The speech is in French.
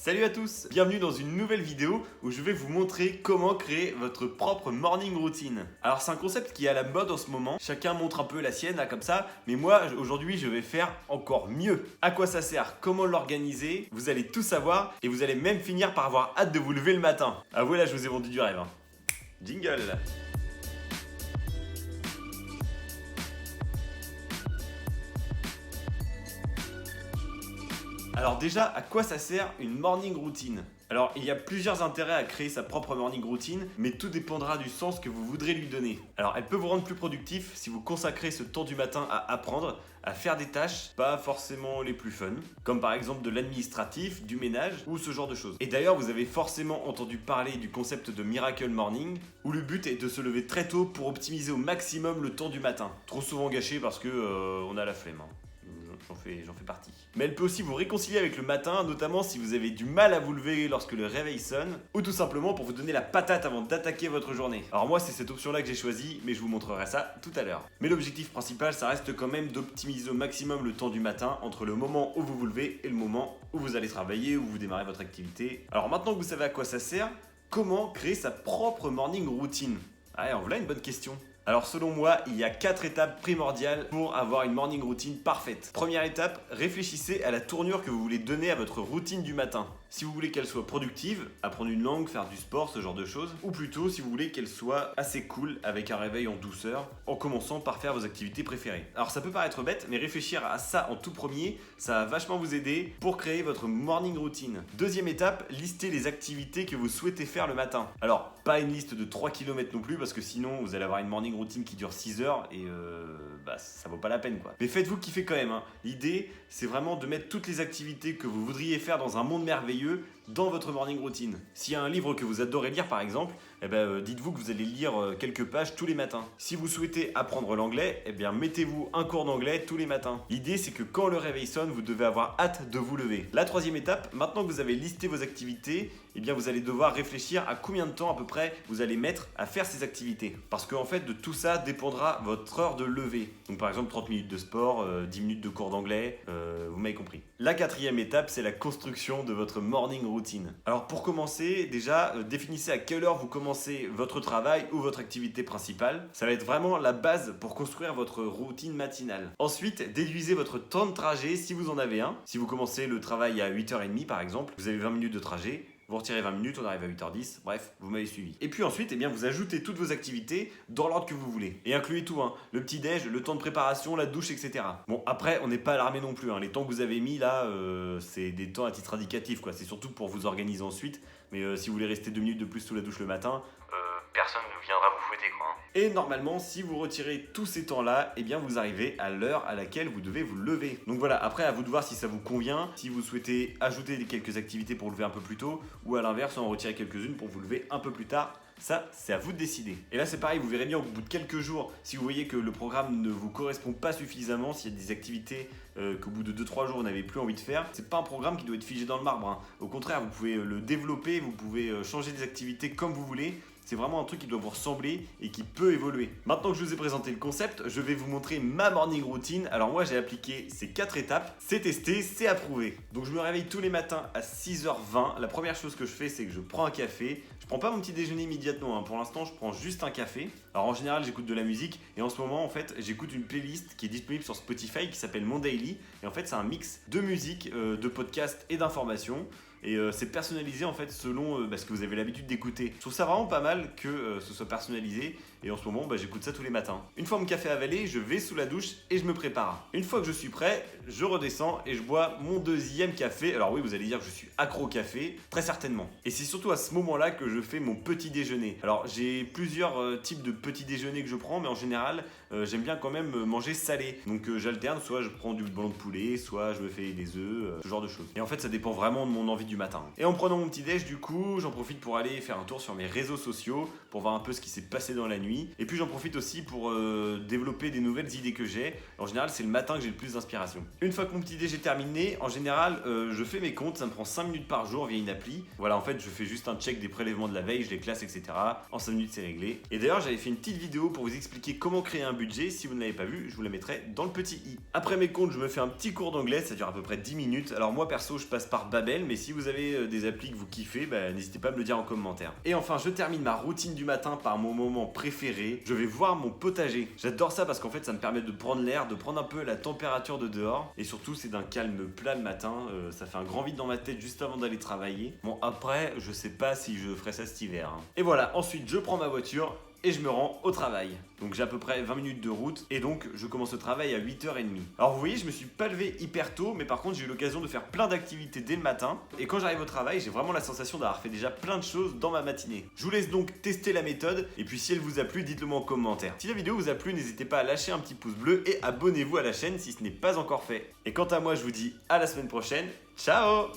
Salut à tous, bienvenue dans une nouvelle vidéo où je vais vous montrer comment créer votre propre morning routine. Alors c'est un concept qui est à la mode en ce moment, chacun montre un peu la sienne là comme ça, mais moi aujourd'hui je vais faire encore mieux. À quoi ça sert, comment l'organiser, vous allez tout savoir et vous allez même finir par avoir hâte de vous lever le matin. Ah voilà, je vous ai vendu du rêve. Jingle. Alors déjà, à quoi ça sert une morning routine? Alors, il y a plusieurs intérêts à créer sa propre morning routine, mais tout dépendra du sens que vous voudrez lui donner. Alors, elle peut vous rendre plus productif si vous consacrez ce temps du matin à apprendre, à faire des tâches pas forcément les plus fun, comme par exemple de l'administratif, du ménage ou ce genre de choses. Et d'ailleurs, vous avez forcément entendu parler du concept de Miracle Morning, où le but est de se lever très tôt pour optimiser au maximum le temps du matin. Trop souvent gâché parce que on a la flemme. J'en fais partie. Mais elle peut aussi vous réconcilier avec le matin, notamment si vous avez du mal à vous lever lorsque le réveil sonne, ou tout simplement pour vous donner la patate avant d'attaquer votre journée. Alors moi c'est cette option là que j'ai choisie, mais je vous montrerai ça tout à l'heure. Mais l'objectif principal ça reste quand même d'optimiser au maximum le temps du matin entre le moment où vous vous levez et le moment où vous allez travailler, où vous démarrez votre activité. Alors maintenant que vous savez à quoi ça sert, comment créer sa propre morning routine? Ah, en voilà une bonne question. Alors selon moi, il y a 4 étapes primordiales pour avoir une morning routine parfaite. Première étape, réfléchissez à la tournure que vous voulez donner à votre routine du matin. Si vous voulez qu'elle soit productive, apprendre une langue, faire du sport, ce genre de choses, ou plutôt si vous voulez qu'elle soit assez cool avec un réveil en douceur, en commençant par faire vos activités préférées. Alors ça peut paraître bête, mais réfléchir à ça en tout premier, ça va vachement vous aider pour créer votre morning routine. Deuxième étape, listez les activités que vous souhaitez faire le matin. Alors, pas une liste de 3 km non plus, parce que sinon vous allez avoir une morning routine qui dure 6 heures et ça vaut pas la peine quoi. Mais faites-vous kiffer quand même. L'idée, c'est vraiment de mettre toutes les activités que vous voudriez faire dans un monde merveilleux dans votre morning routine. S'il y a un livre que vous adorez lire par exemple, dites-vous que vous allez lire quelques pages tous les matins. Si vous souhaitez apprendre l'anglais, mettez-vous un cours d'anglais tous les matins. L'idée c'est que quand le réveil sonne, vous devez avoir hâte de vous lever. La troisième étape, maintenant que vous avez listé vos activités, vous allez devoir réfléchir à combien de temps à peu près vous allez mettre à faire ces activités. Parce qu'en fait de tout ça dépendra votre heure de lever. Donc par exemple 30 minutes de sport, 10 minutes de cours d'anglais, vous m'avez compris. La quatrième étape, c'est la construction de votre morning routine. Alors pour commencer, déjà définissez à quelle heure vous commencez votre travail ou votre activité principale. Ça va être vraiment la base pour construire votre routine matinale. Ensuite, déduisez votre temps de trajet si vous en avez un. Si vous commencez le travail à 8h30 par exemple, vous avez 20 minutes de trajet. Vous retirez 20 minutes, on arrive à 8h10, bref, vous m'avez suivi. Et puis ensuite, vous ajoutez toutes vos activités dans l'ordre que vous voulez. Et incluez tout, le petit-déj, le temps de préparation, la douche, etc. Bon, après, on n'est pas alarmé non plus. Les temps que vous avez mis là, c'est des temps à titre indicatif, quoi. C'est surtout pour vous organiser ensuite. Mais si vous voulez rester 2 minutes de plus sous la douche le matin, personne ne viendra vous fouetter, quoi. Et normalement, si vous retirez tous ces temps-là, vous arrivez à l'heure à laquelle vous devez vous lever. Donc voilà, après à vous de voir si ça vous convient, si vous souhaitez ajouter quelques activités pour vous lever un peu plus tôt, ou à l'inverse, en retirer quelques-unes pour vous lever un peu plus tard. Ça, c'est à vous de décider. Et là, c'est pareil, vous verrez bien au bout de quelques jours, si vous voyez que le programme ne vous correspond pas suffisamment, s'il y a des activités qu'au bout de 2-3 jours, vous n'avez plus envie de faire, c'est pas un programme qui doit être figé dans le marbre. Au contraire, vous pouvez le développer, vous pouvez changer des activités comme vous voulez. C'est vraiment un truc qui doit vous ressembler et qui peut évoluer. Maintenant que je vous ai présenté le concept, je vais vous montrer ma morning routine. Alors moi j'ai appliqué ces 4 étapes, c'est testé, c'est approuvé. Donc je me réveille tous les matins à 6h20. La première chose que je fais c'est que je prends un café. Je prends pas mon petit déjeuner immédiatement, pour l'instant je prends juste un café. Alors en général j'écoute de la musique et en ce moment en fait j'écoute une playlist qui est disponible sur Spotify qui s'appelle Mon Daily. Et en fait c'est un mix de musique, de podcasts et d'informations. Et c'est personnalisé en fait selon ce que vous avez l'habitude d'écouter. Je trouve ça vraiment pas mal que ce soit personnalisé et en ce moment j'écoute ça tous les matins. Une fois mon café avalé, je vais sous la douche et je me prépare. Une fois que je suis prêt, je redescends et je bois mon deuxième café. Alors oui, vous allez dire que je suis accro au café, très certainement. Et c'est surtout à ce moment-là que je fais mon petit déjeuner. Alors j'ai plusieurs types de petits déjeuners que je prends, mais en général j'aime bien quand même manger salé. Donc j'alterne, soit je prends du blanc de poulet, soit je me fais des œufs, ce genre de choses. Et en fait ça dépend vraiment de mon envie du matin. Et en prenant mon petit déj du coup, j'en profite pour aller faire un tour sur mes réseaux sociaux pour voir un peu ce qui s'est passé dans la nuit. Et puis j'en profite aussi pour développer des nouvelles idées que j'ai. En général, c'est le matin que j'ai le plus d'inspiration. Une fois que mon petit déj est terminé, en général, je fais mes comptes, ça me prend 5 minutes par jour via une appli. Voilà, en fait, je fais juste un check des prélèvements de la veille, je les classe, etc. En 5 minutes, c'est réglé. Et d'ailleurs, j'avais fait une petite vidéo pour vous expliquer comment créer un budget. Si vous ne l'avez pas vu, je vous la mettrai dans le petit i. Après mes comptes, je me fais un petit cours d'anglais, ça dure à peu près 10 minutes. Alors moi perso, je passe par Babel, mais si vous vous avez des applis que vous kiffez, n'hésitez pas à me le dire en commentaire. Et enfin, je termine ma routine du matin par mon moment préféré. Je vais voir mon potager. J'adore ça parce qu'en fait, ça me permet de prendre l'air, de prendre un peu la température de dehors. Et surtout, c'est d'un calme plat le matin. Ça fait un grand vide dans ma tête juste avant d'aller travailler. Bon, après, je sais pas si je ferai ça cet hiver. Et voilà, ensuite, je prends ma voiture et je me rends au travail. Donc j'ai à peu près 20 minutes de route et donc je commence le travail à 8h30. Alors vous voyez, je me suis pas levé hyper tôt, mais par contre j'ai eu l'occasion de faire plein d'activités dès le matin. Et quand j'arrive au travail, j'ai vraiment la sensation d'avoir fait déjà plein de choses dans ma matinée. Je vous laisse donc tester la méthode et puis si elle vous a plu, dites-le moi en commentaire. Si la vidéo vous a plu, n'hésitez pas à lâcher un petit pouce bleu et abonnez-vous à la chaîne si ce n'est pas encore fait. Et quant à moi, je vous dis à la semaine prochaine. Ciao!